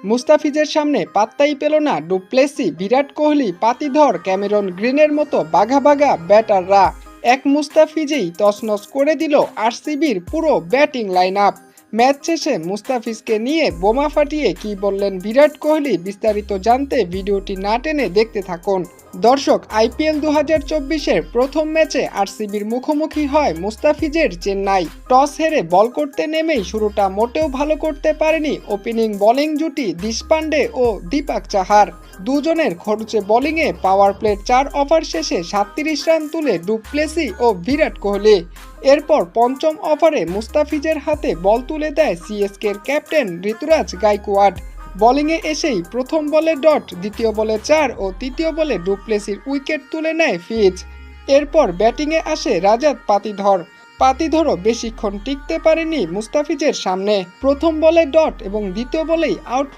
মুস্তাফিজের সামনে পাত্তাই পেল না ডুপ্লেসি, বিরাট কোহলি, পাতিধর, ক্যামেরন গ্রিনের মতো বাঘা বাঘা ব্যাটাররা। এক মুস্তাফিজেই তছনছ করে দিল আরসিবির পুরো ব্যাটিং লাইন আপ। ম্যাচ শেষে মুস্তাফিজকে নিয়ে বোমা ফাটিয়ে কি বললেন বিরাট কোহলি, বিস্তারিত জানতে ভিডিওটি না টেনে দেখতে থাকুন। দর্শক, আইপিএল 2024-এর প্রথম ম্যাচে আরসিবির মুখোমুখি হয় মুস্তাফিজের চেন্নাই। টস হেরে বল করতে নেমেই শুরুটা মোটেও ভালো করতে পারেনি ওপেনিং বোলিং জুটি দেশপান্ডে ও দীপক চাহার। দুজনের খরচে বোলিংয়ে পাওয়ার প্লের 4 ওভার শেষে 37 রান তুলে ডুপ্লেসি ও বিরাট কোহলি। এরপর পঞ্চম ওভারে মুস্তাফিজের হাতে বল তুলে দেয় সিএসকের ক্যাপ্টেন ঋতুরাজ গাইকোয়াড। বোলিংয়ে এসেই প্রথম বলে ডট, দ্বিতীয় বলে 4 ও তৃতীয় বলে ডুপ্লেসির উইকেট তুলে নেয় ফিজ। এরপর ব্যাটিংয়ে আসে রাজাত পাতিধরও বেশিক্ষণ টিকতে পারেনি মুস্তাফিজের সামনে। প্রথম বলে ডট এবং দ্বিতীয় বলেই আউট